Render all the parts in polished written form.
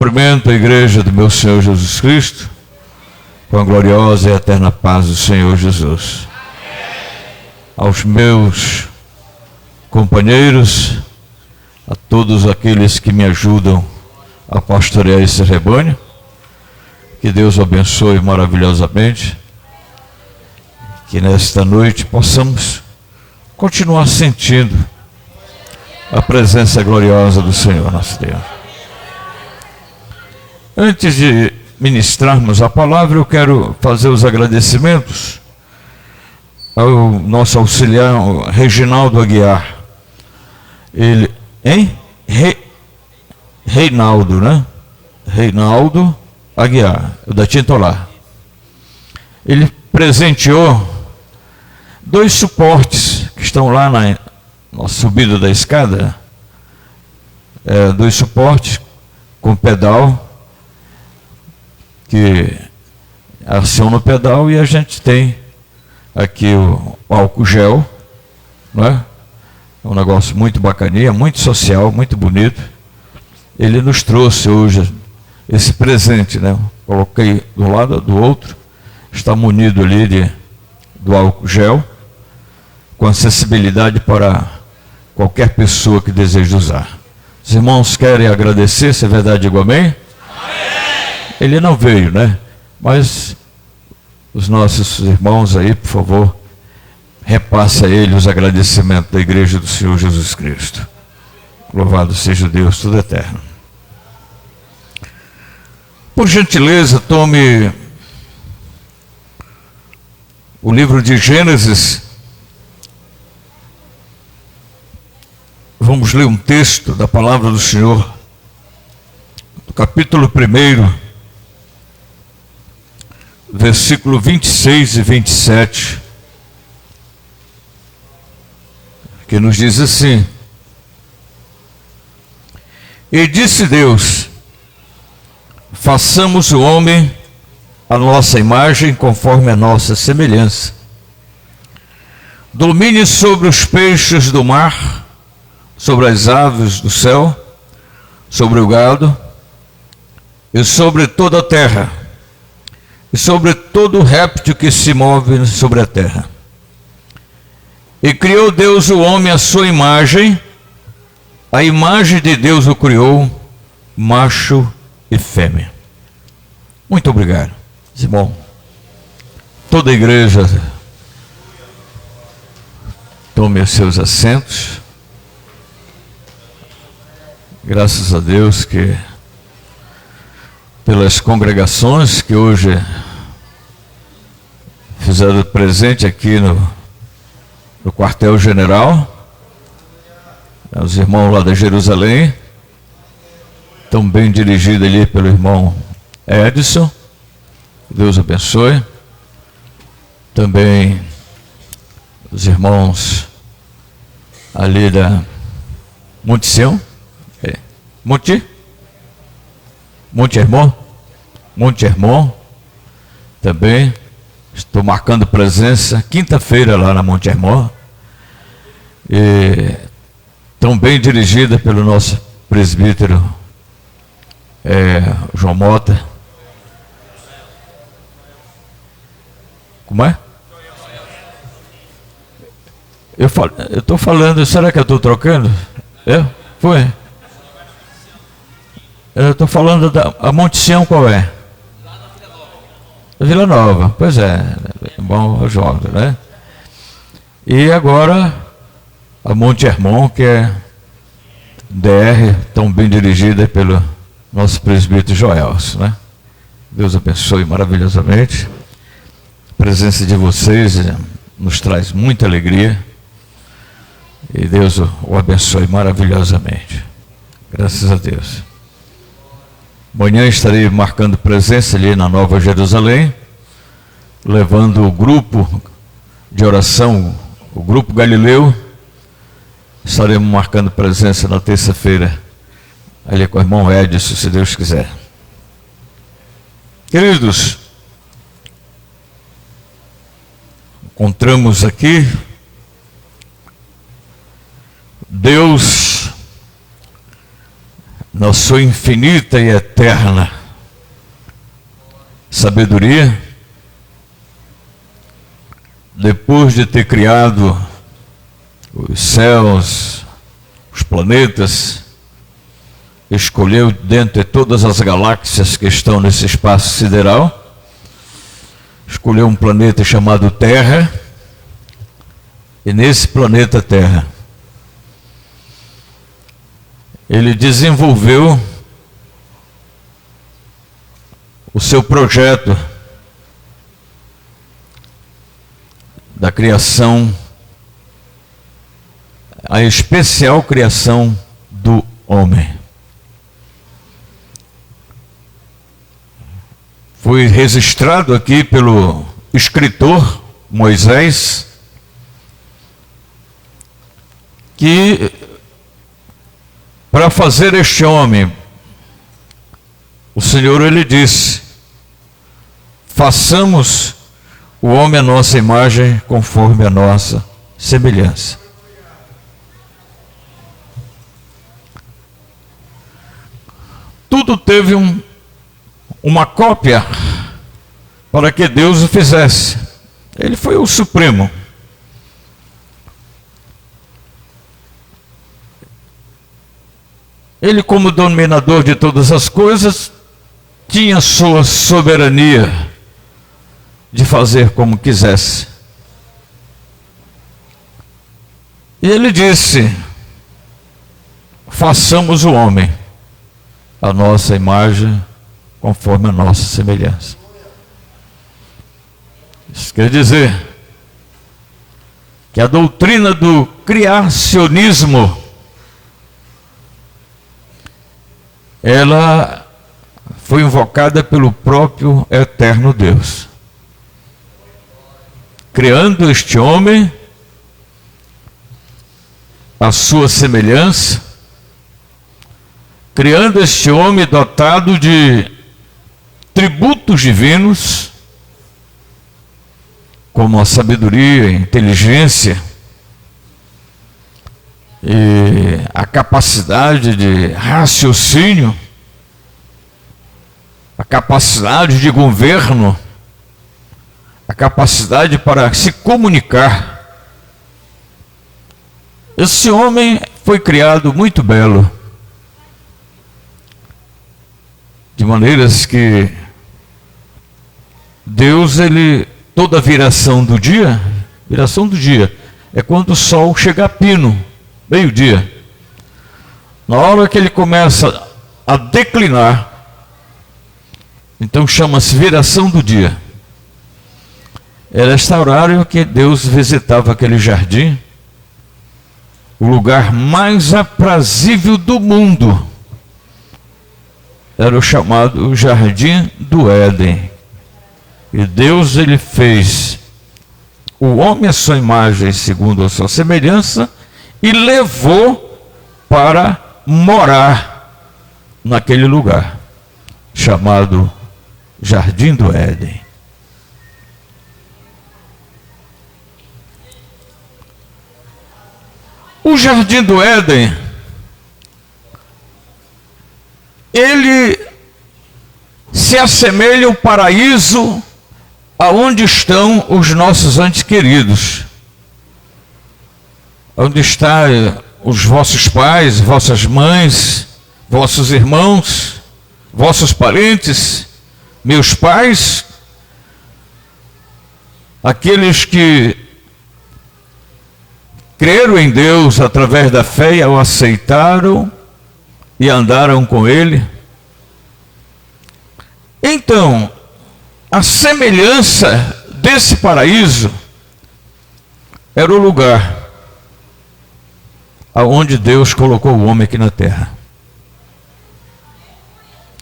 Cumprimento a igreja do meu Senhor Jesus Cristo, com a gloriosa e eterna paz do Senhor Jesus. Aos meus companheiros, a todos aqueles que me ajudam a pastorear esse rebanho, que Deus o abençoe maravilhosamente, que nesta noite possamos continuar sentindo a presença gloriosa do Senhor nosso Deus. Antes de ministrarmos a palavra, eu quero fazer os agradecimentos ao nosso auxiliar Reginaldo Aguiar. Ele, Reinaldo, né? Reinaldo Aguiar, da Tintolar. Ele presenteou 2 suportes que estão lá na subida da escada. 2 suportes com pedal, que aciona o pedal, e a gente tem aqui o álcool gel, não é? É um negócio muito bacaninha, muito social, muito bonito. Ele nos trouxe hoje esse presente, né? Coloquei do lado do outro, está munido ali do álcool gel, com acessibilidade para qualquer pessoa que deseje usar. Os irmãos querem agradecer, se é verdade, digo amém? Ele não veio, né? Mas os nossos irmãos aí, por favor, repasse a ele os agradecimentos da igreja do Senhor Jesus Cristo. Louvado seja Deus tudo eterno. Por gentileza, tome o livro de Gênesis. Vamos ler um texto da palavra do Senhor, do capítulo 1, versículo 26 e 27, que nos diz assim: E disse Deus: façamos o homem à nossa imagem, conforme a nossa semelhança. Domine sobre os peixes do mar, sobre as aves do céu, sobre o gado, e sobre toda a terra, e sobre todo réptil que se move sobre a terra. E criou Deus o homem à sua imagem, a imagem de Deus o criou, macho e fêmea. Muito obrigado, irmão. Toda a igreja tome os seus assentos. Graças a Deus que pelas congregações que hoje fizeram presente aqui no quartel-general, os irmãos lá de Jerusalém, tão bem dirigido ali pelo irmão Edson, Deus abençoe. Também os irmãos ali da Monte Sião, Monte Hermon, também estou marcando presença quinta-feira lá na Monte Hermon, e tão bem dirigida pelo nosso presbítero João Mota. Como é? Eu estou falando, será que eu estou trocando? Foi? Eu estou falando da Monte Sião, qual é? Vila Nova, pois é, bom jogo, né? E agora a Monte Hermon, que é DR, tão bem dirigida pelo nosso presbítero Joelson, né? Deus abençoe maravilhosamente. A presença de vocês nos traz muita alegria, e Deus o abençoe maravilhosamente. Graças a Deus. Amanhã estarei marcando presença ali na Nova Jerusalém, levando o grupo de oração, o grupo Galileu. Estaremos marcando presença na terça-feira, ali com o irmão Edson, se Deus quiser. Queridos, encontramos aqui Deus na sua infinita e eterna sabedoria, depois de ter criado os céus, os planetas, escolheu dentre todas as galáxias que estão nesse espaço sideral, escolheu um planeta chamado Terra, e nesse planeta Terra, ele desenvolveu o seu projeto da criação, a especial criação do homem. Foi registrado aqui pelo escritor Moisés que para fazer este homem, o Senhor ele disse: façamos o homem à nossa imagem, conforme a nossa semelhança. Tudo teve uma cópia para que Deus o fizesse. Ele foi o Supremo. Ele, como dominador de todas as coisas, tinha sua soberania de fazer como quisesse. E ele disse: façamos o homem à nossa imagem, conforme a nossa semelhança. Isso quer dizer que a doutrina do criacionismo, ela foi invocada pelo próprio eterno Deus, criando este homem à sua semelhança, criando este homem dotado de tributos divinos, como a sabedoria, a inteligência e a capacidade de raciocínio, a capacidade de governo, a capacidade para se comunicar. Esse homem foi criado muito belo, de maneiras que Deus, toda viração do dia é quando o sol chega a pino, meio-dia. Na hora que ele começa a declinar, então chama-se viração do dia. Era este horário que Deus visitava aquele jardim, o lugar mais aprazível do mundo. Era o chamado Jardim do Éden. E Deus, ele fez o homem à sua imagem, segundo a sua semelhança, e levou para morar naquele lugar, chamado Jardim do Éden. O Jardim do Éden, ele se assemelha ao paraíso aonde estão os nossos entes queridos, onde estão os vossos pais, vossas mães, vossos irmãos, vossos parentes, meus pais, aqueles que creram em Deus através da fé e o aceitaram e andaram com Ele. Então, a semelhança desse paraíso era o lugar aonde Deus colocou o homem aqui na terra.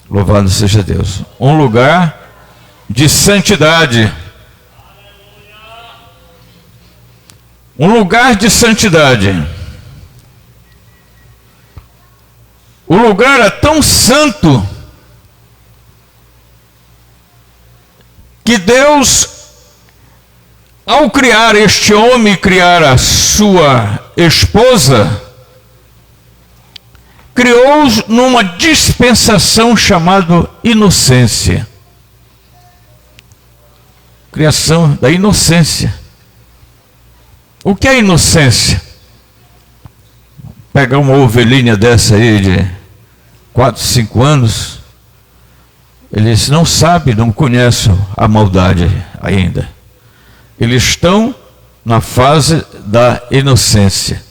Louvado seja Deus. Um lugar de santidade. Um lugar de santidade. O lugar é tão santo que Deus, ao criar este homem, criar a sua esposa, criou-os numa dispensação chamada inocência. Criação da inocência. O que é inocência? Pegar uma ovelhinha dessa aí de 4, 5 anos, eles não sabem, não conhecem a maldade ainda. Eles estão na fase da inocência.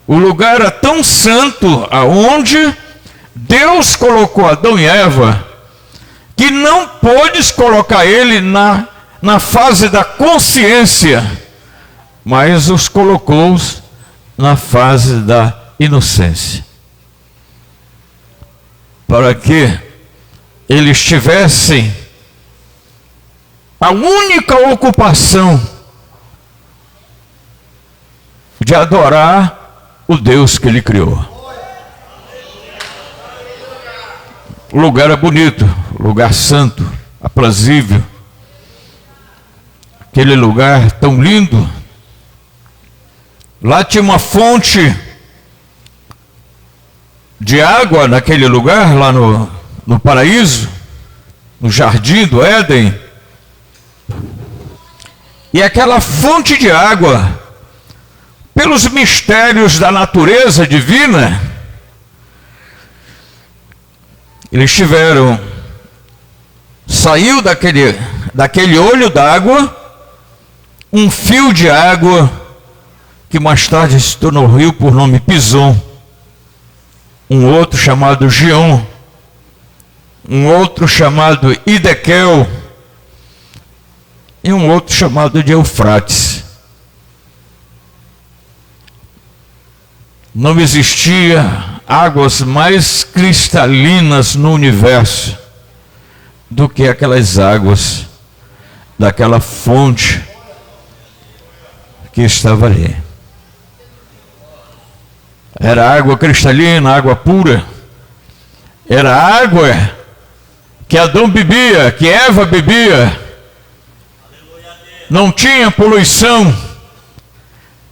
O lugar é tão santo aonde Deus colocou Adão e Eva, que não pôdes colocar ele na fase da consciência, mas os colocou na fase da inocência, para que eles tivessem a única ocupação de adorar o Deus que ele criou. O lugar é bonito, lugar santo, aprazível, aquele lugar tão lindo. Lá tinha uma fonte de água naquele lugar, lá no paraíso, no jardim do Éden. E aquela fonte de água, pelos mistérios da natureza divina, eles saiu daquele olho d'água, um fio de água, que mais tarde se tornou rio por nome Pison, um outro chamado Gion, um outro chamado Idequel, e um outro chamado de Eufrates. Não existia águas mais cristalinas no universo do que aquelas águas daquela fonte que estava ali. Era água cristalina, água pura. Era água que Adão bebia, que Eva bebia. Não tinha poluição.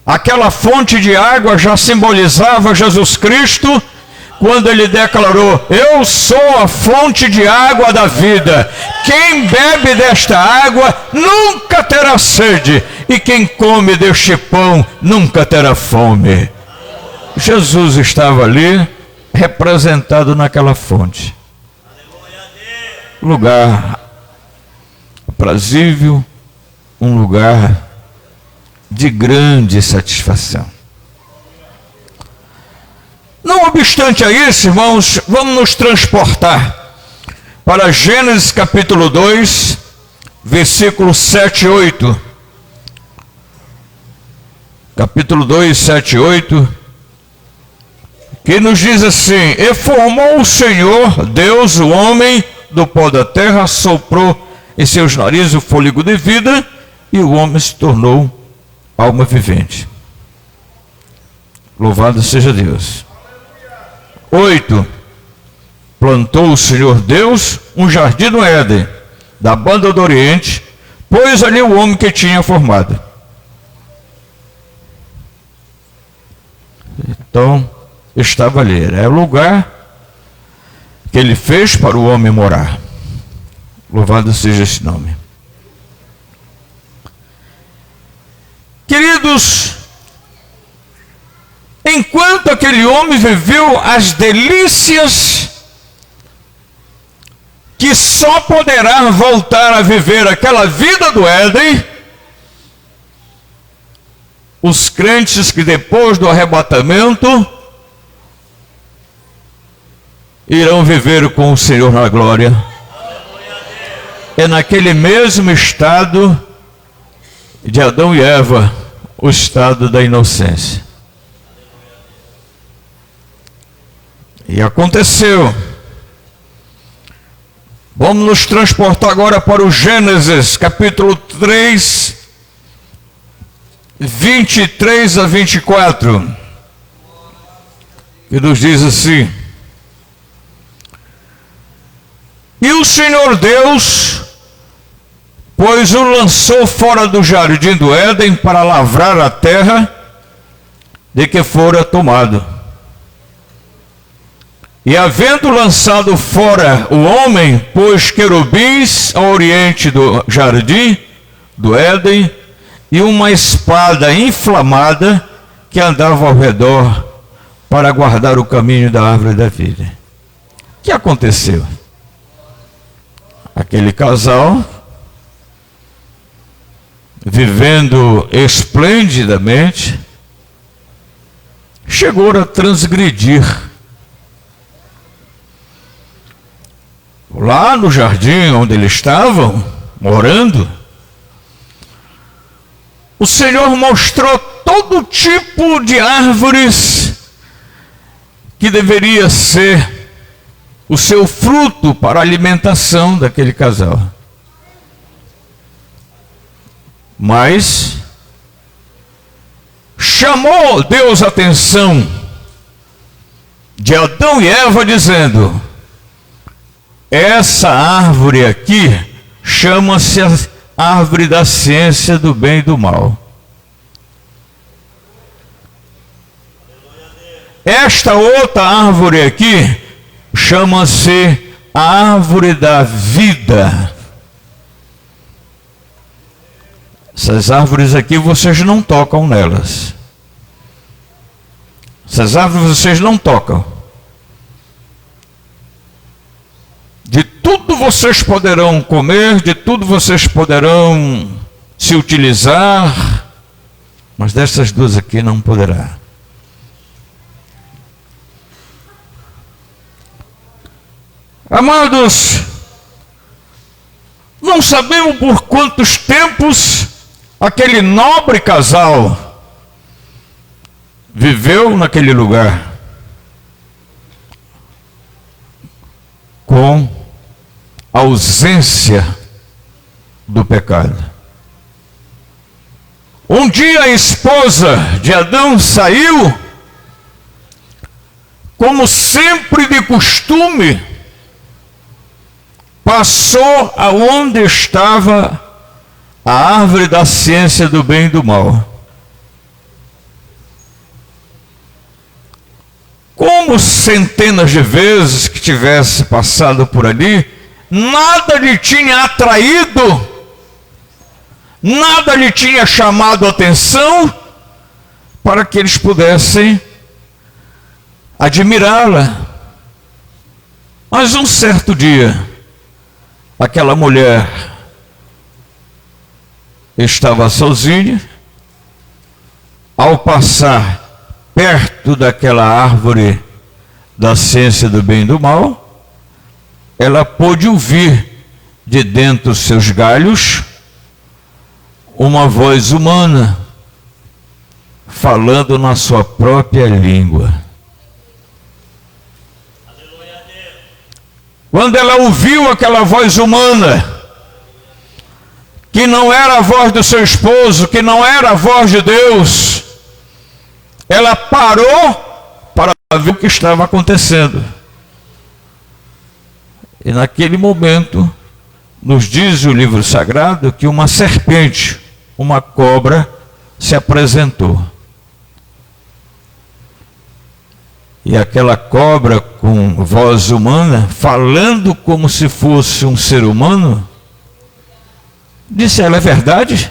Aquela fonte de água já simbolizava Jesus Cristo, quando ele declarou: eu sou a fonte de água da vida. Quem bebe desta água nunca terá sede, e quem come deste pão nunca terá fome. Jesus estava ali, representado naquela fonte. Lugar aprazível, um lugar de grande satisfação. Não obstante a isso, irmãos, vamos nos transportar para Gênesis capítulo 2, versículos 7 e 8. Capítulo 2, 7 e 8, que nos diz assim: e formou o Senhor Deus o homem do pó da terra, soprou em seus narizes o fôlego de vida, e o homem se tornou alma vivente. Louvado seja Deus. 8. Plantou o Senhor Deus um jardim no Éden, da banda do Oriente, pôs ali o homem que tinha formado. Então, estava ali, era o lugar que ele fez para o homem morar. Louvado seja esse nome. Queridos, enquanto aquele homem viveu as delícias que só poderá voltar a viver aquela vida do Éden, os crentes que depois do arrebatamento irão viver com o Senhor na glória, é naquele mesmo estado de Adão e Eva, o estado da inocência. E aconteceu. Vamos nos transportar agora para o Gênesis, capítulo 3, 23 a 24. Que nos diz assim: e o Senhor Deus, pois o lançou fora do jardim do Éden para lavrar a terra de que fora tomado. E havendo lançado fora o homem, pôs querubins ao oriente do jardim, do Éden, e uma espada inflamada que andava ao redor para guardar o caminho da árvore da vida. O que aconteceu? Aquele casal, vivendo esplendidamente, chegou a transgredir. Lá no jardim onde eles estavam morando, o Senhor mostrou todo tipo de árvores que deveria ser o seu fruto para a alimentação daquele casal. Mas chamou Deus a atenção de Adão e Eva, dizendo: essa árvore aqui chama-se a árvore da ciência do bem e do mal. Esta outra árvore aqui chama-se a árvore da vida. Essas árvores aqui vocês não tocam nelas. Essas árvores vocês não tocam. De tudo vocês poderão comer, de tudo vocês poderão se utilizar, mas dessas duas aqui não poderá. Amados, não sabemos por quantos tempos aquele nobre casal viveu naquele lugar com a ausência do pecado. Um dia a esposa de Adão saiu, como sempre de costume, passou aonde estava a árvore da ciência do bem e do mal. Como centenas de vezes que tivesse passado por ali, nada lhe tinha atraído, nada lhe tinha chamado a atenção para que eles pudessem admirá-la. Mas um certo dia, aquela mulher estava sozinha, ao passar perto daquela árvore da ciência do bem e do mal, ela pôde ouvir de dentro dos seus galhos uma voz humana falando na sua própria língua. Quando ela ouviu aquela voz humana, que não era a voz do seu esposo, que não era a voz de Deus, ela parou para ver o que estava acontecendo. E naquele momento, nos diz o livro sagrado que uma serpente, uma cobra, se apresentou. E aquela cobra com voz humana, falando como se fosse um ser humano, disse: ela, é verdade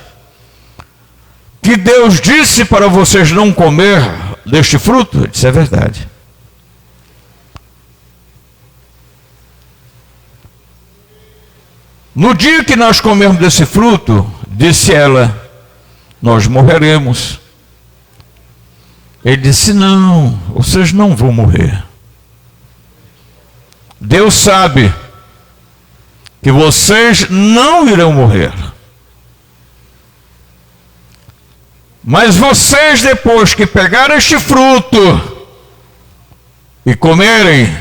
que Deus disse para vocês não comer deste fruto? Ele disse: é verdade. No dia que nós comermos desse fruto, disse ela, nós morreremos. Ele disse: não, vocês não vão morrer. Deus sabe que vocês não irão morrer. Mas vocês, depois que pegarem este fruto e comerem,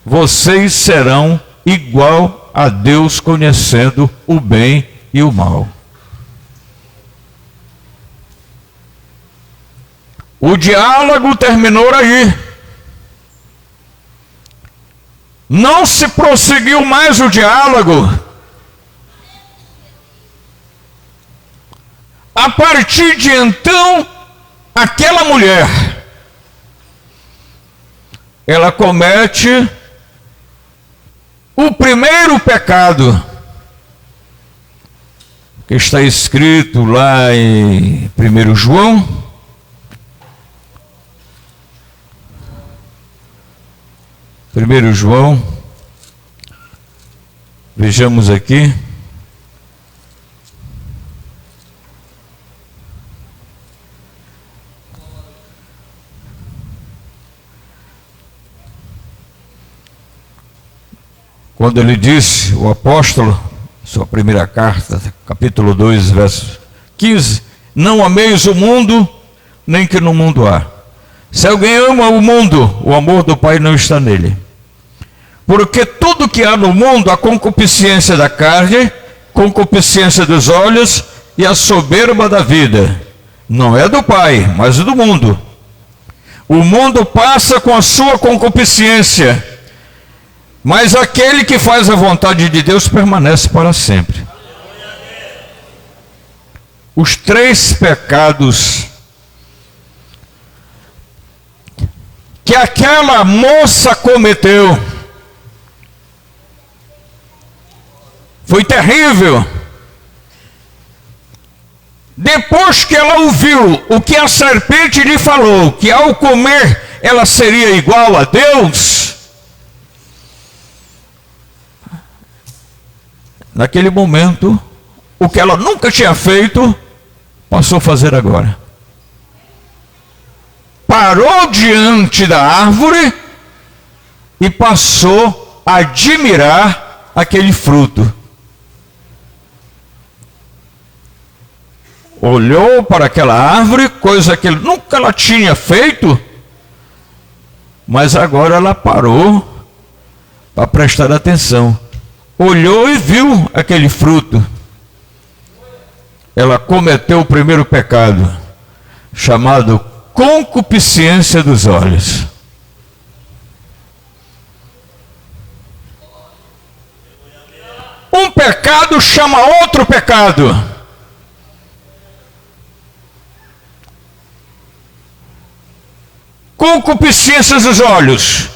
vocês serão igual a Deus, conhecendo o bem e o mal. O diálogo terminou aí. Não se prosseguiu mais o diálogo. A partir de então, aquela mulher ela comete o primeiro pecado, que está escrito lá em 1 João, vejamos aqui. Quando ele disse, o apóstolo, sua primeira carta, capítulo 2, verso 15, não ameis o mundo, nem que no mundo há. Se alguém ama o mundo, o amor do Pai não está nele. Porque tudo que há no mundo, a concupiscência da carne, concupiscência dos olhos e a soberba da vida, não é do Pai, mas do mundo. O mundo passa com a sua concupiscência, mas aquele que faz a vontade de Deus permanece para sempre. Os 3 pecados que aquela moça cometeu foi terrível. Depois que ela ouviu o que a serpente lhe falou, que ao comer ela seria igual a Deus, naquele momento, o que ela nunca tinha feito, passou a fazer agora. Parou diante da árvore e passou a admirar aquele fruto. Olhou para aquela árvore, coisa que nunca ela tinha feito, mas agora ela parou para prestar atenção. Olhou e viu aquele fruto. Ela cometeu o primeiro pecado, chamado concupiscência dos olhos. Um pecado chama outro pecado. Concupiscência dos olhos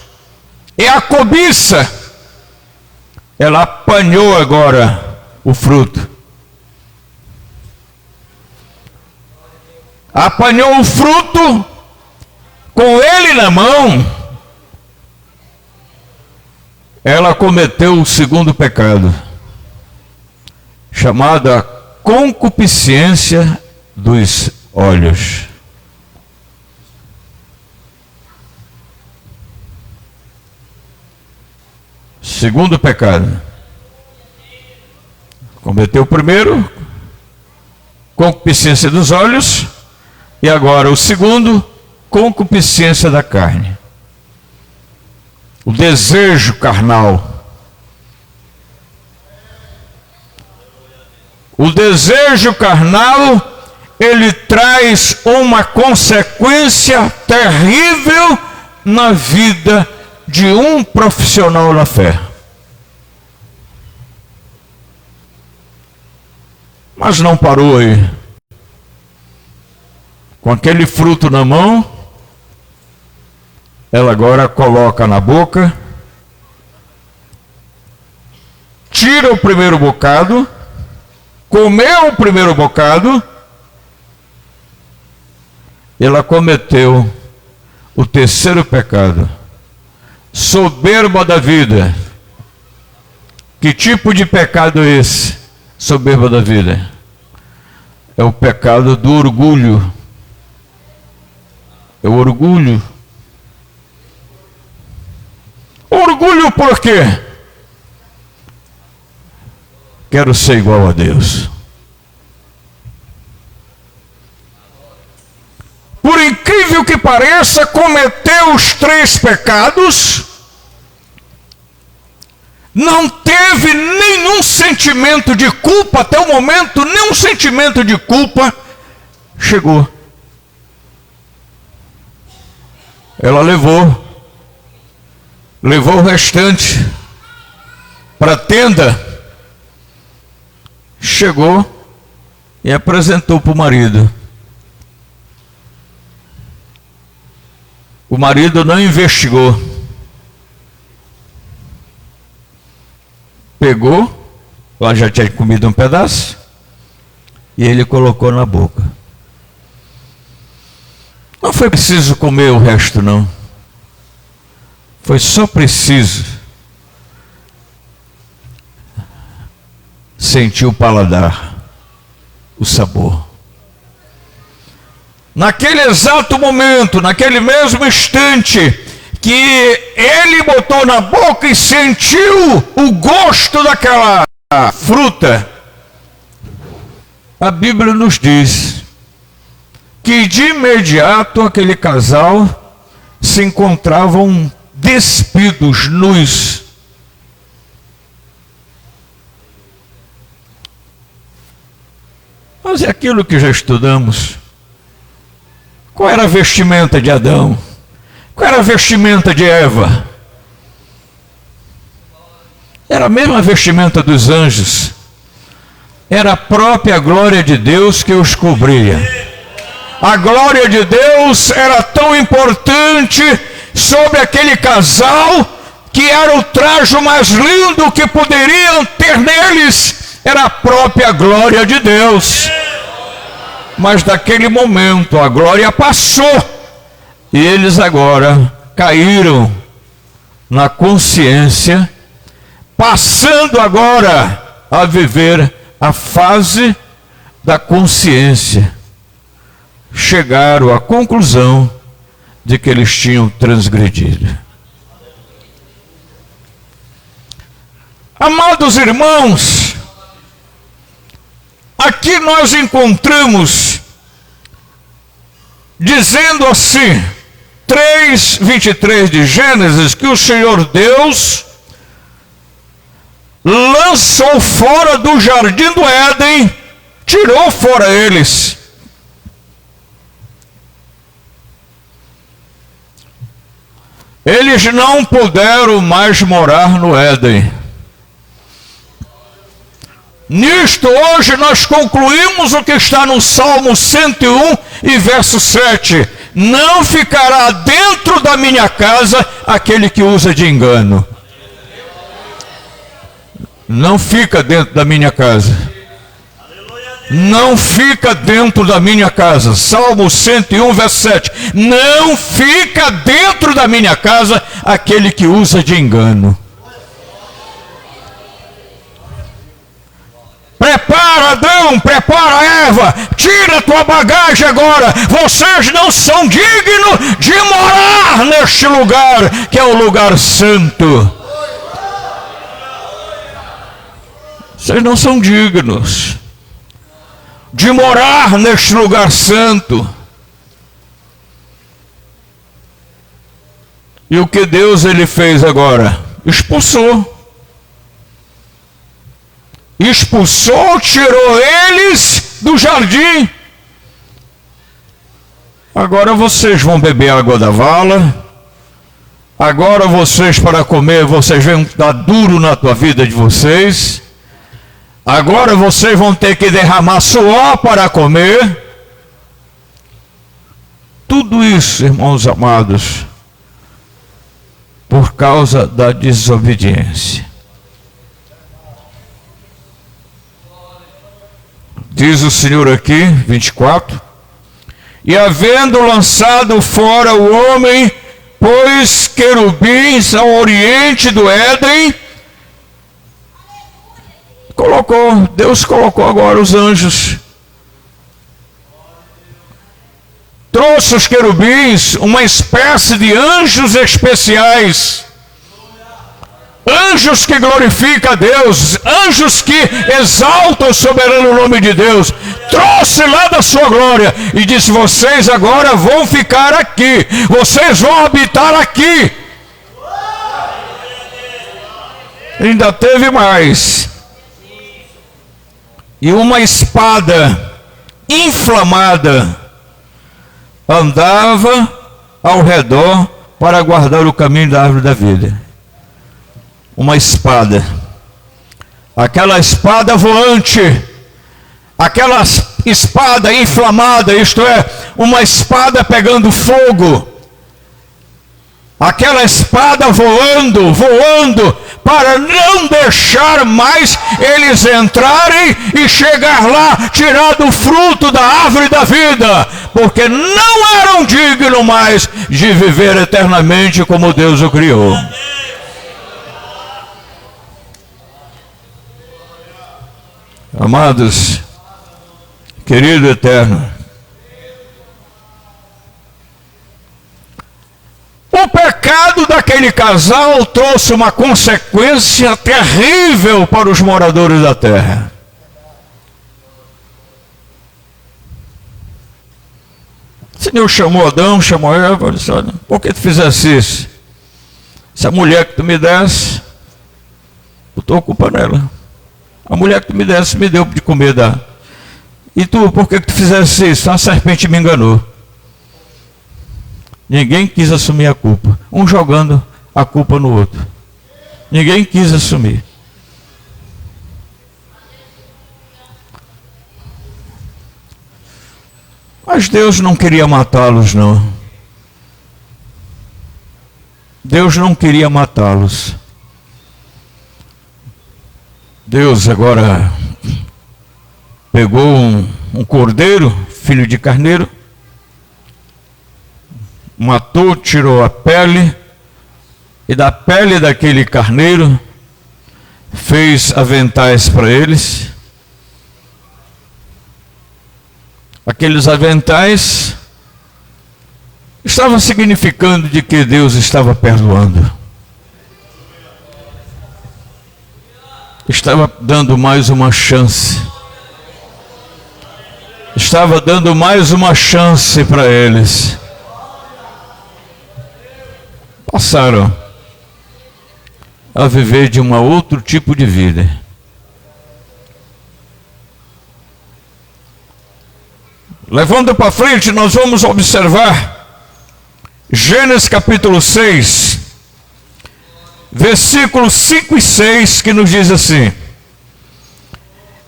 é a cobiça. Ela apanhou agora o fruto. Apanhou o fruto com ele na mão. Ela cometeu o segundo pecado, chamada concupiscência dos olhos. Segundo pecado. Cometeu o primeiro, concupiscência dos olhos, e agora o segundo, concupiscência da carne. O desejo carnal. O desejo carnal, ele traz uma consequência terrível na vida de um profissional na fé. Mas não parou aí. Com aquele fruto na mão, ela agora coloca na boca, tira o primeiro bocado, comeu o primeiro bocado, ela cometeu o terceiro pecado, soberba da vida. Que tipo de pecado é esse? Soberba da vida. É o pecado do orgulho. É o orgulho. Orgulho por quê? Quero ser igual a Deus. Por incrível que pareça, cometeu os 3 pecados, não teve nenhum sentimento de culpa, até o momento, nenhum sentimento de culpa chegou. Ela levou o restante para a tenda, chegou e apresentou para o marido. O marido não investigou. pegou, ela já tinha comido um pedaço, e ele colocou na boca. Não foi preciso comer o resto, não. Foi só preciso sentir o paladar, o sabor. Naquele exato momento, naquele mesmo instante que ele botou na boca e sentiu o gosto daquela fruta, a Bíblia nos diz que de imediato aquele casal se encontravam despidos, nus. Mas é aquilo que já estudamos. Qual era a vestimenta de Adão? Qual era a vestimenta de Eva? Era a mesma vestimenta dos anjos. Era a própria glória de Deus que os cobria. A glória de Deus era tão importante sobre aquele casal que era o traje mais lindo que poderiam ter neles. Era a própria glória de Deus. Mas naquele momento a glória passou e eles agora caíram na consciência, passando agora a viver a fase da consciência. Chegaram à conclusão de que eles tinham transgredido. Amados irmãos, aqui nós encontramos, dizendo assim, 3:23 de Gênesis, que o Senhor Deus lançou fora do jardim do Éden, tirou fora eles. Eles não puderam mais morar no Éden. Nisto hoje nós concluímos o que está no Salmo 101 e verso 7. Não ficará dentro da minha casa aquele que usa de engano. Não fica dentro da minha casa. Não fica dentro da minha casa. Salmo 101 verso 7. Não fica dentro da minha casa aquele que usa de engano. Prepara Adão, prepara Eva, tira a tua bagagem agora. Vocês não são dignos de morar neste lugar, que é o lugar santo. Vocês não são dignos de morar neste lugar santo. E o que Deus ele fez agora? Expulsou. Expulsou, tirou eles do jardim. Agora vocês vão beber água da vala. Agora vocês, para comer, vocês vão dar duro na tua vida de vocês. Agora vocês vão ter que derramar suor para comer. Tudo isso, irmãos amados, por causa da desobediência. Diz o Senhor aqui, 24, e havendo lançado fora o homem, pôs querubins ao oriente do Éden, Deus colocou agora os anjos. Trouxe os querubins, uma espécie de anjos especiais. Anjos que glorificam a Deus, anjos que exaltam o soberano nome de Deus. Trouxe lá da sua glória e disse: vocês agora vão ficar aqui, vocês vão habitar aqui. Ainda teve mais. E uma espada inflamada andava ao redor para guardar o caminho da árvore da vida. Uma espada, aquela espada voante, aquela espada inflamada, isto é, uma espada pegando fogo, aquela espada voando para não deixar mais eles entrarem e chegar lá, tirar do fruto da árvore da vida, porque não eram dignos mais de viver eternamente como Deus o criou. Amados, querido eterno, o pecado daquele casal trouxe uma consequência terrível para os moradores da terra. O Senhor chamou Adão, chamou Eva, e disse: olha, por que tu fizesse isso? Se a mulher que tu me desse, botou a culpa nela. A mulher que tu me desse, me deu de comer da. E tu, por que tu fizesse isso? A serpente me enganou. Ninguém quis assumir a culpa. Um jogando a culpa no outro. Ninguém quis assumir. Mas Deus não queria matá-los, não. Deus não queria matá-los. Deus agora pegou um cordeiro, filho de carneiro, matou, tirou a pele, e da pele daquele carneiro fez aventais para eles. Aqueles aventais estavam significando de que Deus estava perdoando. Estava dando mais uma chance. Estava dando mais uma chance para eles. Passaram a viver de um outro tipo de vida. Levando para frente, nós vamos observar Gênesis capítulo 6, versículos 5 e 6, que nos diz assim: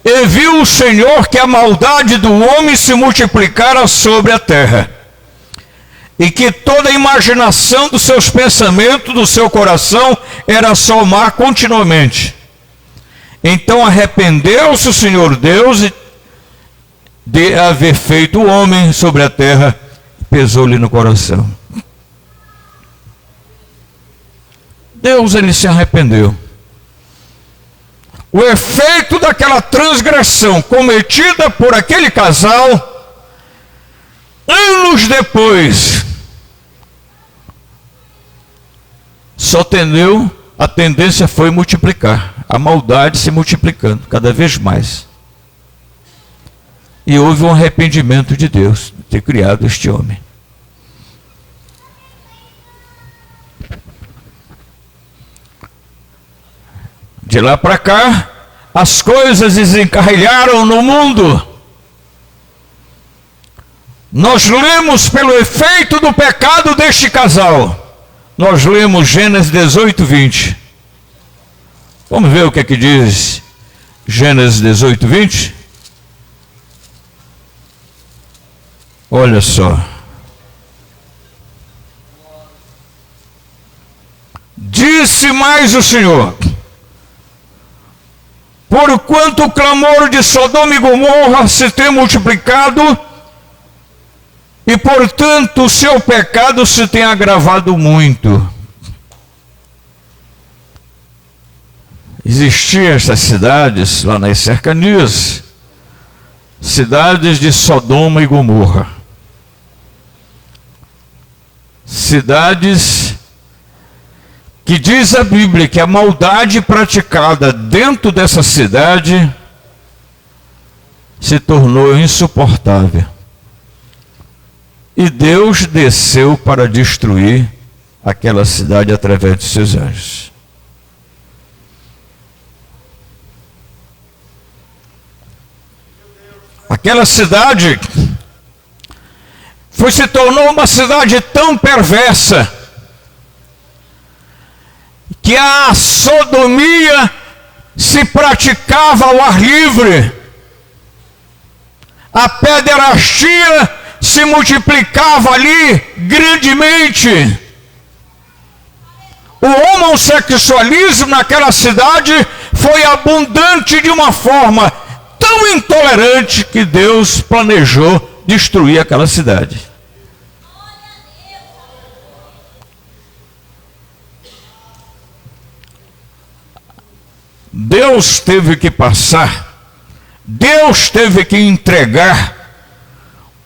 e viu o Senhor que a maldade do homem se multiplicara sobre a terra, e que toda a imaginação dos seus pensamentos, do seu coração, era só o mar continuamente. Então arrependeu-se o Senhor Deus de haver feito o homem sobre a terra, pesou-lhe no coração. Deus, ele se arrependeu. O efeito daquela transgressão cometida por aquele casal, anos depois, só tendeu, a tendência foi multiplicar, a maldade se multiplicando cada vez mais. E houve um arrependimento de Deus de ter criado este homem. De lá para cá, as coisas desencarrilharam no mundo. Nós lemos pelo efeito do pecado deste casal. Nós lemos Gênesis 18, 20. Vamos ver o que é que diz Gênesis 18, 20? Olha só. Disse mais o Senhor: porquanto o clamor de Sodoma e Gomorra se tem multiplicado, e portanto o seu pecado se tem agravado muito. Existiam essas cidades lá nas cercanias, cidades de Sodoma e Gomorra. Cidades que diz a Bíblia que a maldade praticada dentro dessa cidade se tornou insuportável. E Deus desceu para destruir aquela cidade através de seus anjos. Aquela cidade se tornou uma cidade tão perversa que a sodomia se praticava ao ar livre, a pederastia se multiplicava ali grandemente, o homossexualismo naquela cidade foi abundante de uma forma tão intolerante que Deus planejou destruir aquela cidade. Deus teve que entregar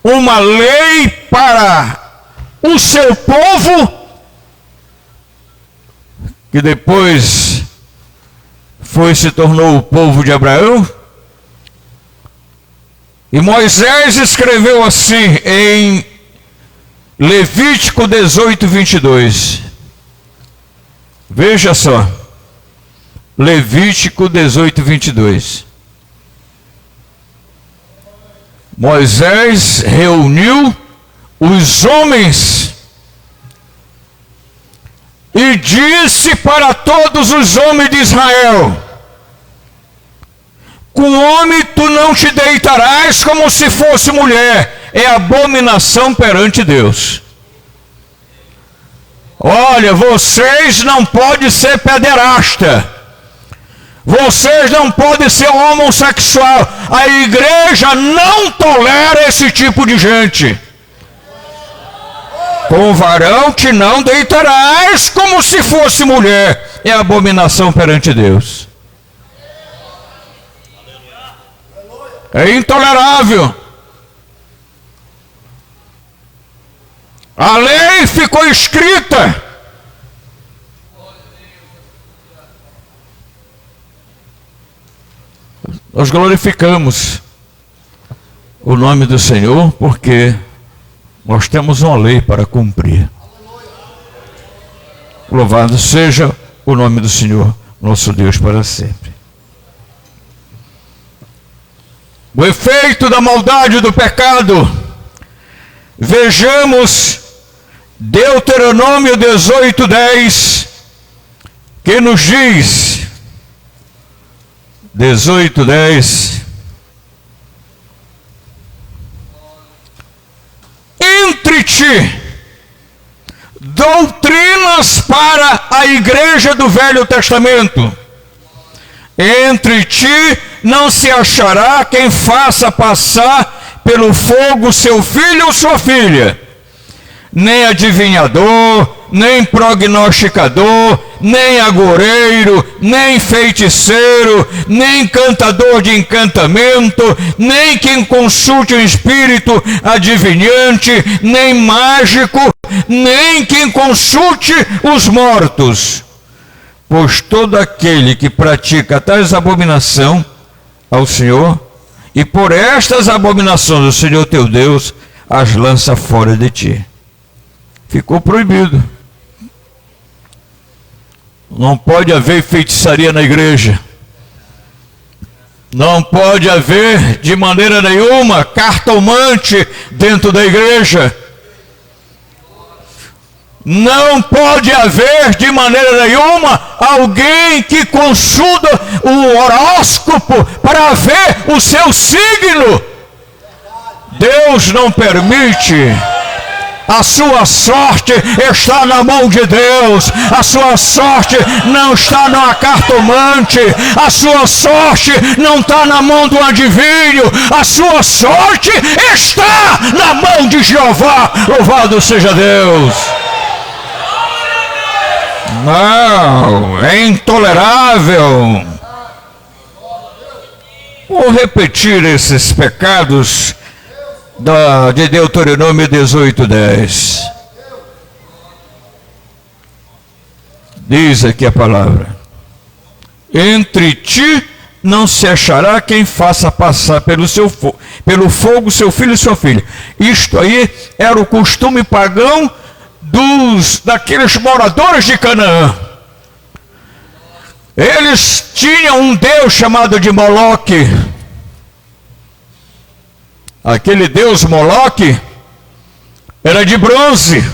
uma lei para o seu povo, que depois se tornou o povo de Abraão. E Moisés escreveu assim em Levítico 18, 22. Veja só. Levítico 18, 22. Moisés reuniu os homens e disse para todos os homens de Israel: com homem tu não te deitarás como se fosse mulher, é abominação perante Deus. Olha, vocês não podem ser pederasta. Vocês não podem ser homossexual. A igreja não tolera esse tipo de gente. Com varão te não deitarás como se fosse mulher. É abominação perante Deus. É intolerável. A lei ficou escrita. Nós glorificamos o nome do Senhor porque nós temos uma lei para cumprir. Louvado seja o nome do Senhor, nosso Deus, para sempre. O efeito da maldade do pecado. Vejamos Deuteronômio 18:10, que nos diz, 18:10, entre ti doutrinas para a igreja do Velho Testamento. Entre ti não se achará quem faça passar pelo fogo seu filho ou sua filha, nem adivinhador, nem prognosticador, nem agoureiro, nem feiticeiro, nem cantador de encantamento, nem quem consulte um espírito adivinhante, nem mágico, nem quem consulte os mortos. Pois todo aquele que pratica tais abominação ao Senhor, e por estas abominações o Senhor teu Deus as lança fora de ti. Ficou proibido. Não pode haver feitiçaria na igreja. Não pode haver de maneira nenhuma cartomante dentro da igreja. Não pode haver de maneira nenhuma alguém que consulta o horóscopo para ver o seu signo. Deus não permite. A sua sorte está na mão de Deus. A sua sorte não está numa cartomante. A sua sorte não está na mão do adivinho. A sua sorte está na mão de Jeová. Louvado seja Deus. Não, é intolerável. Vou repetir esses pecados de Deuteronômio 18:10. Diz aqui a palavra: entre ti não se achará quem faça passar pelo fogo seu filho e sua filha. Isto aí era o costume pagão daqueles moradores de Canaã. Eles tinham um deus chamado de Moloque. Aquele deus Moloque era de bronze.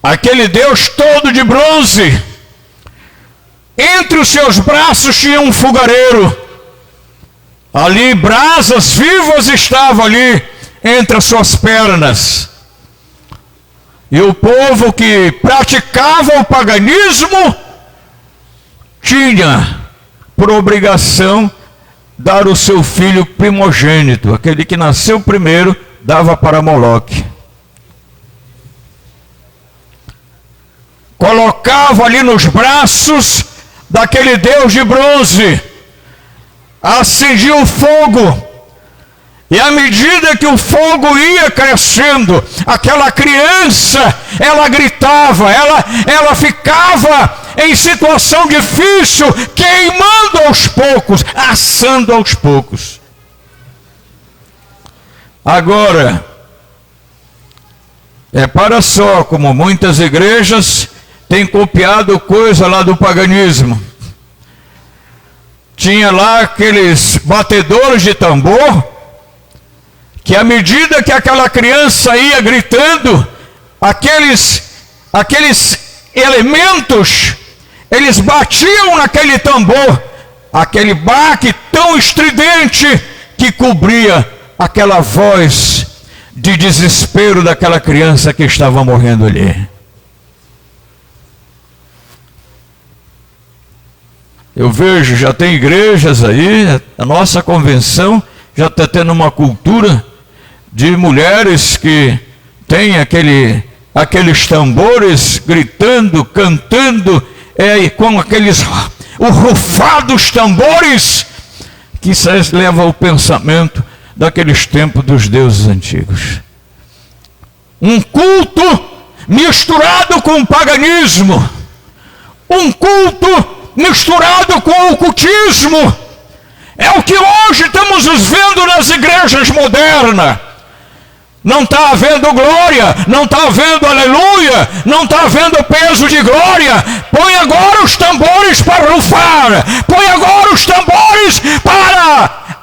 Aquele deus todo de bronze. Entre os seus braços tinha um fogareiro. Ali brasas vivas estavam ali entre as suas pernas. E o povo que praticava o paganismo tinha por obrigação dar o seu filho primogênito, aquele que nasceu primeiro, dava para Moloque. Colocava ali nos braços daquele deus de bronze, acendia o fogo, e à medida que o fogo ia crescendo, aquela criança, ela gritava, ela ficava em situação difícil, queimando aos poucos, assando aos poucos. Agora, repara só como muitas igrejas têm copiado coisa lá do paganismo. Tinha lá aqueles batedores de tambor, que à medida que aquela criança ia gritando, aqueles elementos, eles batiam naquele tambor, aquele baque tão estridente que cobria aquela voz de desespero daquela criança que estava morrendo ali. Eu vejo, já tem igrejas aí, a nossa convenção já está tendo uma cultura de mulheres que têm aqueles tambores gritando, cantando, com aqueles rufados tambores, que isso leva ao pensamento daqueles tempos dos deuses antigos. Um culto misturado com o paganismo, um culto misturado com o ocultismo. É o que hoje estamos vendo nas igrejas modernas. Não está havendo glória, não está havendo aleluia, não está havendo peso de glória. Põe agora os tambores para rufar, põe agora os tambores para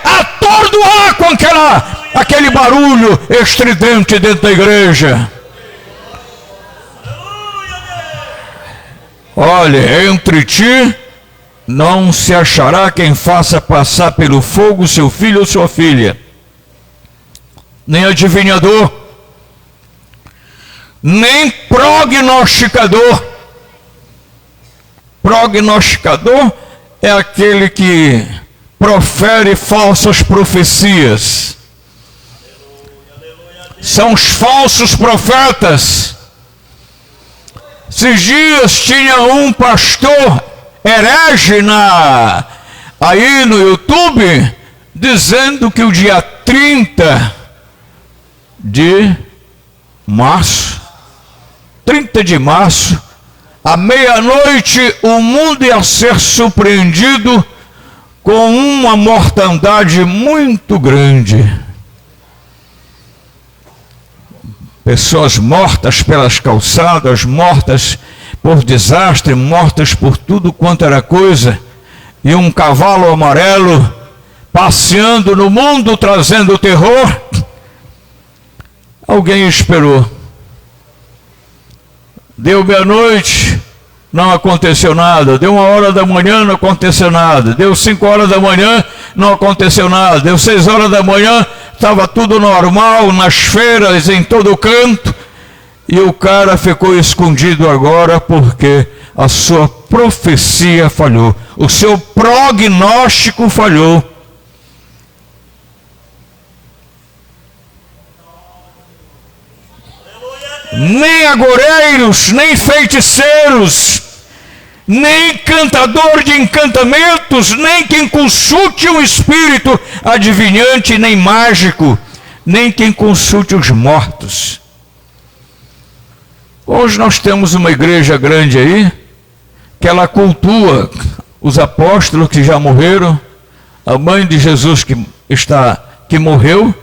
atordoar com aquele barulho estridente dentro da igreja. Olha, entre ti não se achará quem faça passar pelo fogo seu filho ou sua filha, nem adivinhador, nem prognosticador. Prognosticador é aquele que profere falsas profecias. São os falsos profetas. Esses dias tinha um pastor herege aí no YouTube, dizendo que o dia 30 de março, à meia-noite, o mundo ia ser surpreendido com uma mortandade muito grande. Pessoas mortas pelas calçadas, mortas por desastre, mortas por tudo quanto era coisa, e um cavalo amarelo passeando no mundo, trazendo terror. Alguém esperou. Deu meia-noite, não aconteceu nada. Deu 1h da manhã, não aconteceu nada. Deu 5h da manhã, não aconteceu nada. Deu 6h da manhã, estava tudo normal, nas feiras, em todo canto. E o cara ficou escondido agora porque a sua profecia falhou. O seu prognóstico falhou. Nem agoreiros, nem feiticeiros, nem cantador de encantamentos, nem quem consulte um espírito adivinhante, nem mágico, nem quem consulte os mortos. Hoje nós temos uma igreja grande aí, que ela cultua os apóstolos que já morreram, a mãe de Jesus que morreu,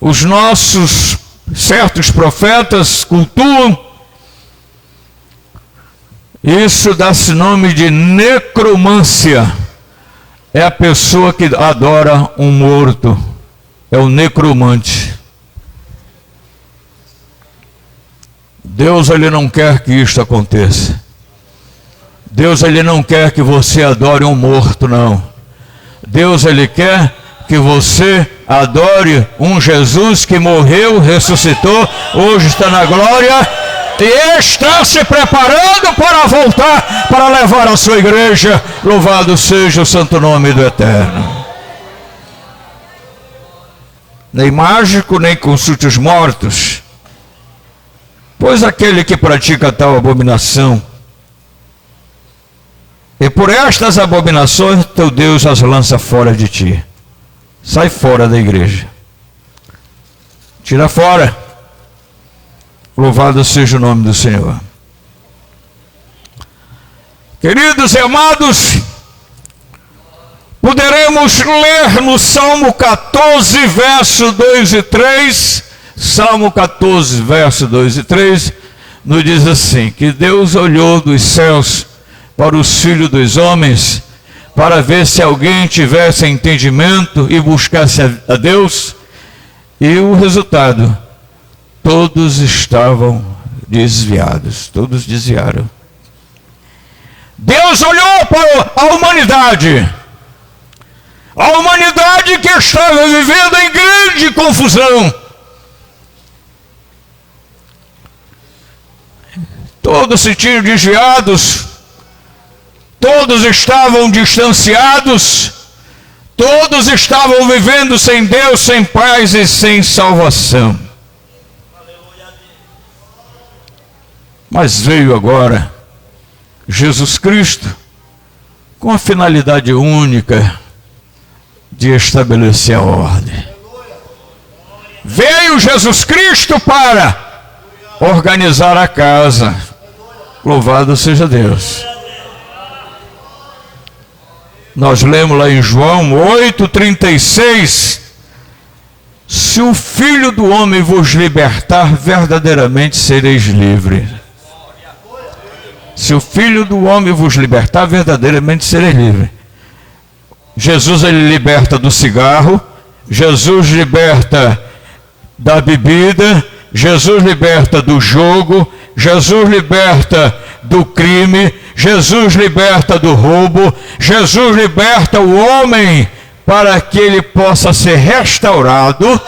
os nossos certos profetas cultuam. Isso dá-se nome de necromância. É a pessoa que adora um morto, é o necromante. Deus, ele não quer que isto aconteça. Deus, ele não quer que você adore um morto, não. Deus, ele quer que você adore um Jesus que morreu, ressuscitou, hoje está na glória e está se preparando para voltar, para levar a sua igreja. Louvado seja o santo nome do Eterno. Nem mágico, nem consulte os mortos, pois aquele que pratica tal abominação, e por estas abominações teu Deus as lança fora de ti. Sai fora da igreja. Tira fora. Louvado seja o nome do Senhor. Queridos e amados, poderemos ler no Salmo 14, verso 2 e 3. Salmo 14, verso 2 e 3, nos diz assim, que Deus olhou dos céus para os filhos dos homens, para ver se alguém tivesse entendimento e buscasse a Deus, e o resultado, todos estavam desviados, todos desviaram. Deus olhou para a humanidade que estava vivendo em grande confusão. Todos se tinham desviados, todos estavam distanciados, todos estavam vivendo sem Deus, sem paz e sem salvação. Mas veio agora Jesus Cristo com a finalidade única de estabelecer a ordem. Veio Jesus Cristo para organizar a casa. Louvado seja Deus. Nós lemos lá em João 8,36, se o Filho do Homem vos libertar, verdadeiramente sereis livres. Se o Filho do Homem vos libertar, verdadeiramente sereis livres. Jesus, ele liberta do cigarro, Jesus liberta da bebida, Jesus liberta do jogo, Jesus liberta do crime, Jesus liberta do roubo, Jesus liberta o homem para que ele possa ser restaurado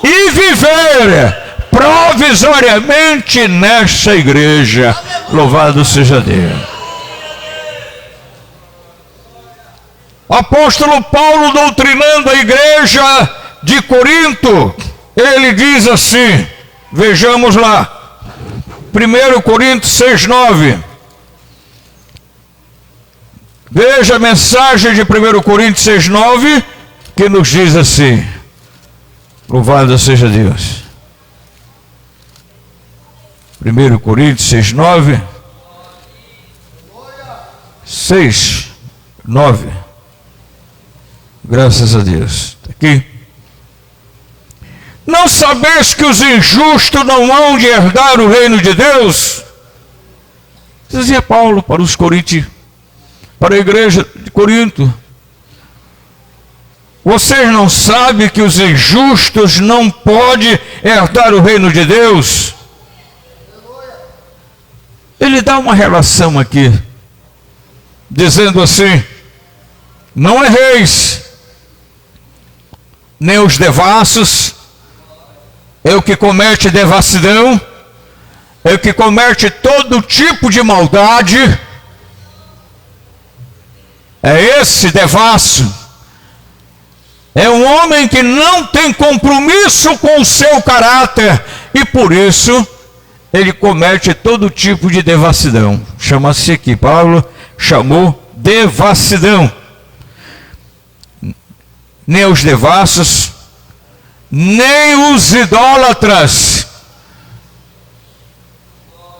e viver provisoriamente nesta igreja. Louvado seja Deus. O apóstolo Paulo, doutrinando a igreja de Corinto, ele diz assim, vejamos lá, 1 Coríntios 6,9. Veja a mensagem de 1 Coríntios 6,9, que nos diz assim, louvado seja Deus. 1 Coríntios 6,9. 6,9. Graças a Deus. Está aqui. Não sabeis que os injustos não hão de herdar o reino de Deus? Dizia Paulo para os coríntios, para a igreja de Corinto. Vocês não sabem que os injustos não podem herdar o reino de Deus? Ele dá uma relação aqui, dizendo assim, não erreis, nem os devassos, é o que comete devassidão, é o que comete todo tipo de maldade, é esse devasso, é um homem que não tem compromisso com o seu caráter, e por isso ele comete todo tipo de devassidão. Chama-se aqui, Paulo chamou devassidão. Nem os devassos, nem os idólatras.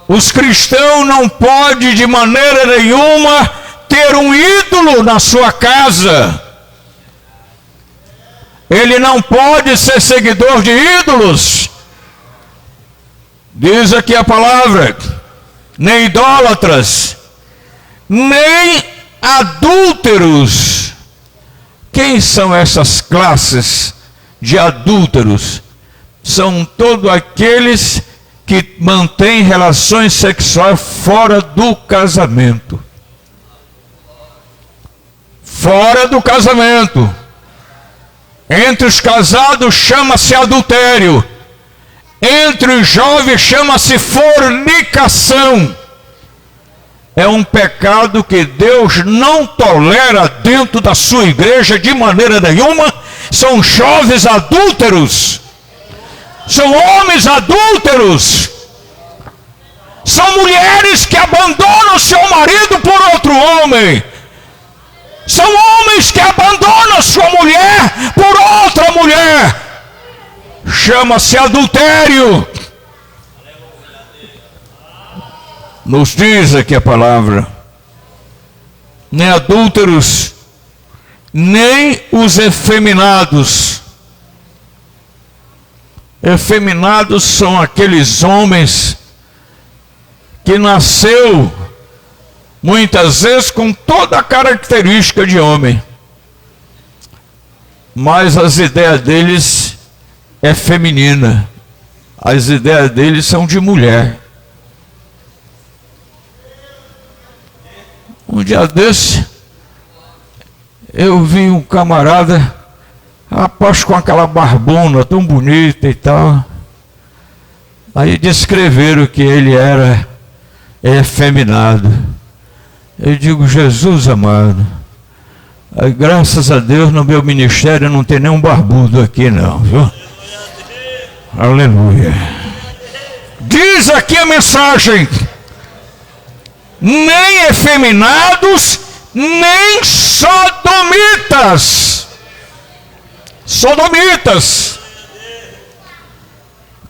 Os cristãos não podem de maneira nenhuma ter um ídolo na sua casa. Ele não pode ser seguidor de ídolos. Diz aqui a palavra, nem idólatras, nem adúlteros. Quem são essas classes de adúlteros? São todos aqueles que mantêm relações sexuais fora do casamento. Fora do casamento. Entre os casados chama-se adultério. Entre os jovens chama-se fornicação. É um pecado que Deus não tolera dentro da sua igreja de maneira nenhuma. São jovens adúlteros. São homens adúlteros. São mulheres que abandonam seu marido por outro homem. São homens que abandonam sua mulher por outra mulher. Chama-se adultério. Nos diz aqui a palavra: nem adúlteros, nem os efeminados. Efeminados são aqueles homens que nasceu muitas vezes com toda a característica de homem, mas as ideias deles é feminina, as ideias deles são de mulher. Um dia desse, eu vi um camarada, rapaz, com aquela barbona tão bonita e tal. Aí descreveram que ele era efeminado. Eu digo: Jesus amado, graças a Deus no meu ministério não tem nenhum barbudo aqui não, viu? Aleluia. Diz aqui a mensagem: nem efeminados, nem sodomitas. Sodomitas.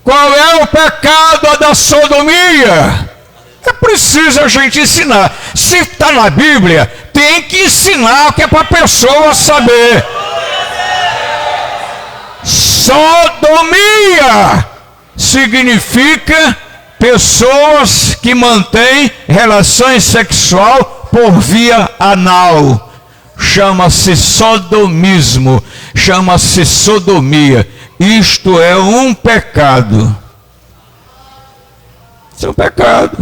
Qual é o pecado da sodomia? É preciso a gente ensinar. Se está na Bíblia, tem que ensinar, que é para a pessoa saber. Sodomia significa pessoas que mantêm relações sexual por via anal. Chama-se sodomismo, chama-se sodomia. Isto é um pecado. Isso é um pecado.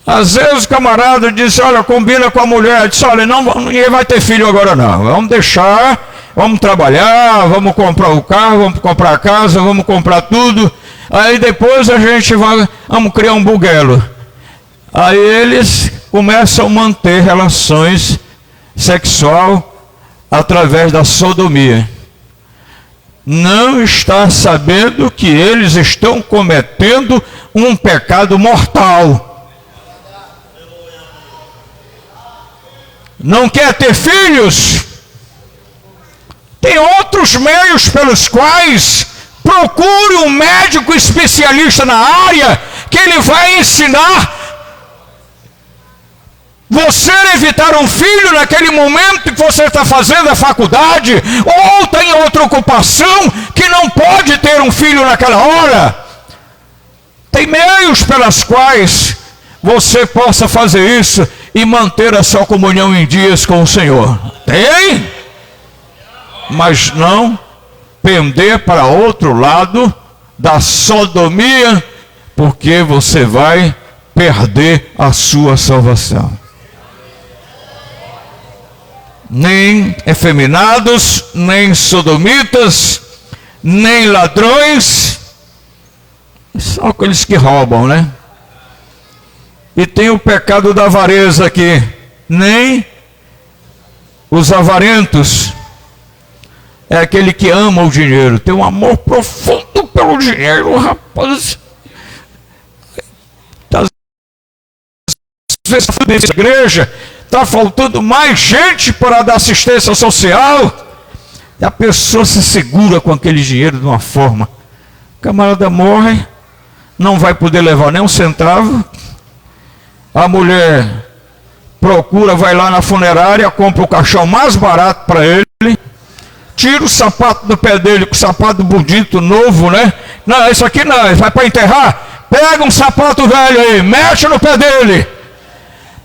Às vezes o camarada diz: olha, combina com a mulher. Diz: olha, não, ninguém vai ter filho agora não. Vamos deixar, vamos trabalhar, vamos comprar o carro, vamos comprar a casa, vamos comprar tudo. Aí depois a gente vamos criar um buguelo. Aí eles começam a manter relações sexual através da sodomia. Não está sabendo que eles estão cometendo um pecado mortal. Não quer ter filhos? Tem outros meios pelos quais procure um médico especialista na área, que ele vai ensinar você evitar um filho naquele momento que você está fazendo a faculdade, ou tem outra ocupação que não pode ter um filho naquela hora. Tem meios pelas quais você possa fazer isso e manter a sua comunhão em dias com o Senhor. Tem? Mas não pender para outro lado da sodomia, porque você vai perder a sua salvação. Nem efeminados, nem sodomitas, nem ladrões. São aqueles que roubam, né? E tem o pecado da avareza aqui. Nem os avarentos. É aquele que ama o dinheiro. Tem um amor profundo pelo dinheiro, rapaz. Às vezes nessa igreja está faltando mais gente para dar assistência social. E a pessoa se segura com aquele dinheiro de uma forma. O camarada morre, não vai poder levar nem um centavo. A mulher procura, vai lá na funerária, compra o caixão mais barato para ele, tira o sapato do pé dele, com o sapato bonito, novo, né? Não, isso aqui não, vai para enterrar. Pega um sapato velho aí, mexe no pé dele.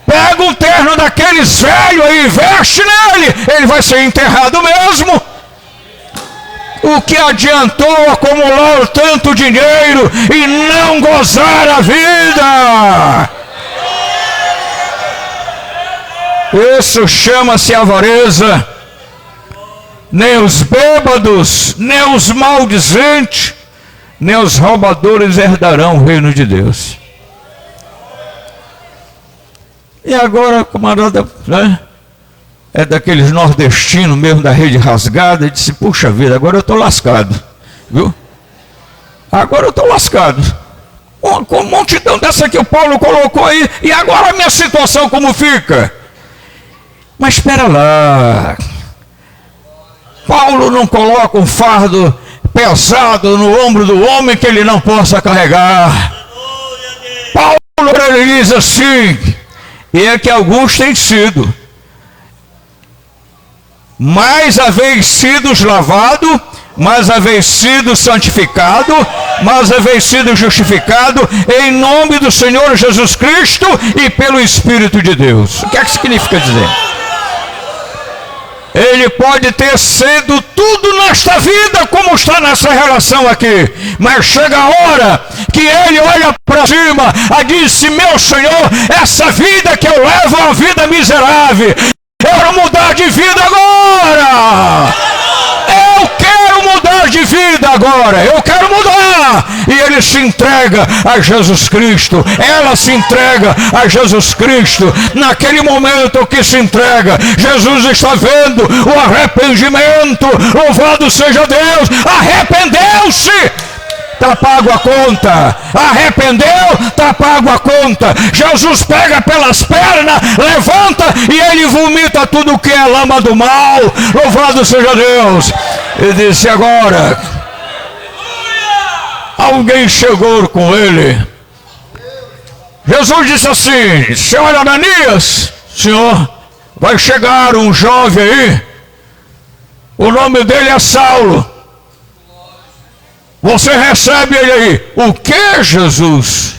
Pega um terno daqueles velhos aí, veste nele, ele vai ser enterrado mesmo. O que adiantou acumular tanto dinheiro e não gozar a vida? Isso chama-se avareza. Nem os bêbados, nem os maldizentes, nem os roubadores herdarão o reino de Deus. E agora, camarada, né, é daqueles nordestinos mesmo, da rede rasgada, e disse, puxa vida, agora eu estou lascado, viu? Agora eu estou lascado. Com uma multidão dessa que o Paulo colocou aí, e agora a minha situação como fica? Mas espera lá. Paulo não coloca um fardo pesado no ombro do homem que ele não possa carregar. Paulo diz assim, e é que alguns têm sido, mas haveis sido lavado, mas haveis sido santificado, mas haveis sido justificado em nome do Senhor Jesus Cristo e pelo Espírito de Deus. O que é que significa dizer? Ele pode ter sido tudo nesta vida, como está nessa relação aqui, mas chega a hora que ele olha para cima e diz, meu Senhor, essa vida que eu levo é uma vida miserável, eu quero mudar de vida agora, eu quero mudar de vida agora, eu quero mudar. E ele se entrega a Jesus Cristo, ela se entrega a Jesus Cristo. Naquele momento que se entrega, Jesus está vendo o arrependimento. Louvado seja Deus, arrependeu-se, está pago a conta. Arrependeu, está pago a conta. Jesus pega pelas pernas, levanta e ele vomita tudo que é lama do mal. Louvado seja Deus. E disse agora, alguém chegou com ele. Jesus disse assim, senhor Ananias, senhor, vai chegar um jovem aí, o nome dele é Saulo. Você recebe ele aí. O que, Jesus?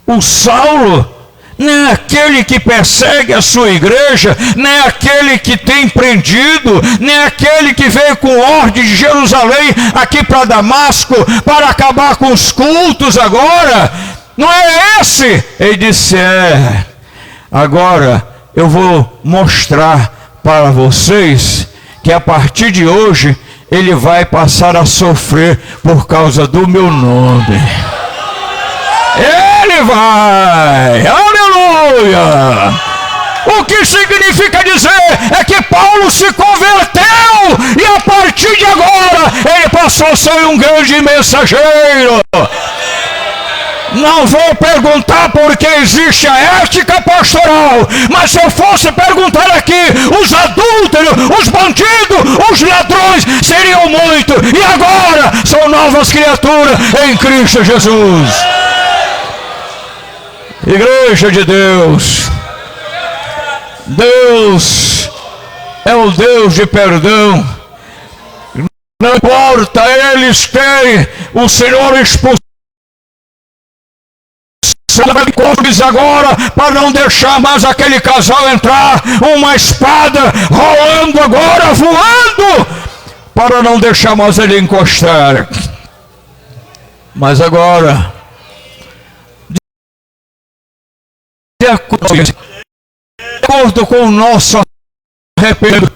O Saulo? Não é aquele que persegue a sua igreja, não é aquele que tem prendido, nem é aquele que veio com ordem de Jerusalém aqui para Damasco para acabar com os cultos agora. Não é esse? Ele disse, agora eu vou mostrar para vocês que a partir de hoje ele vai passar a sofrer por causa do meu nome. Ele vai, aleluia. O que significa dizer é que Paulo se converteu e a partir de agora ele passou a ser um grande mensageiro. Não vou perguntar porque existe a ética pastoral, mas se eu fosse perguntar aqui, os adúlteros, os bandidos, os ladrões seriam muito, e agora são novas criaturas em Cristo Jesus. Igreja de Deus, Deus é o Deus de perdão. Não importa eles terem o Senhor expulsado agora, para não deixar mais aquele casal entrar, uma espada rolando agora, voando, para não deixar mais ele encostar. Mas agora, de acordo com o nosso arrependimento,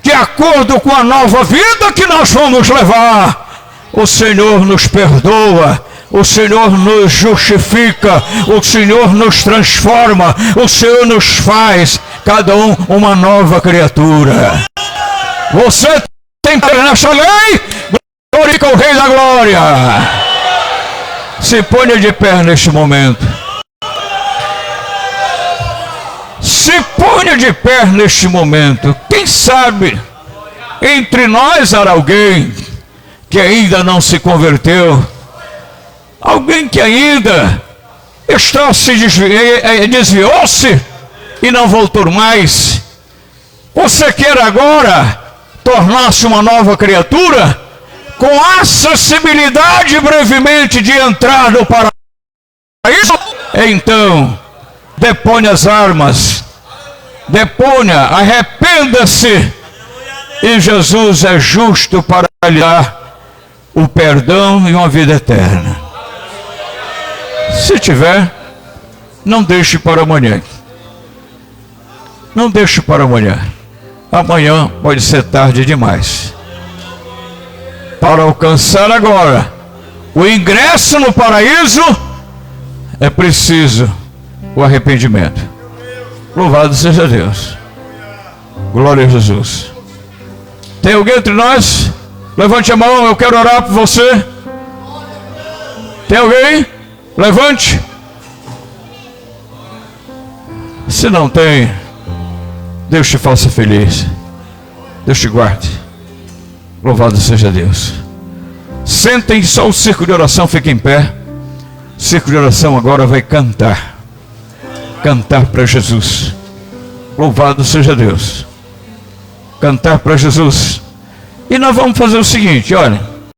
de acordo com a nova vida que nós vamos levar, o Senhor nos perdoa, o Senhor nos justifica, o Senhor nos transforma, o Senhor nos faz, cada um, uma nova criatura. Você tem para nessa lei, glorifica o Rei da Glória. Se ponha de pé neste momento. Se ponha de pé neste momento. Quem sabe entre nós há alguém que ainda não se converteu, alguém que ainda está desviou-se e não voltou mais. Você quer agora tornar-se uma nova criatura, com acessibilidade brevemente de entrar no paraíso? Então, deponha as armas, deponha, arrependa-se, e Jesus é justo para lhe dar o perdão e uma vida eterna. Se tiver, não deixe para amanhã. Não deixe para amanhã. Amanhã pode ser tarde demais. Para alcançar agora o ingresso no paraíso, é preciso o arrependimento. Louvado seja Deus. Glória a Jesus. Tem alguém entre nós? Levante a mão, eu quero orar por você. Tem alguém? Levante. Se não tem, Deus te faça feliz. Deus te guarde. Louvado seja Deus. Sentem só o círculo de oração, fiquem em pé. O círculo de oração agora vai cantar. Cantar para Jesus. Louvado seja Deus. Cantar para Jesus. E nós vamos fazer o seguinte, olha.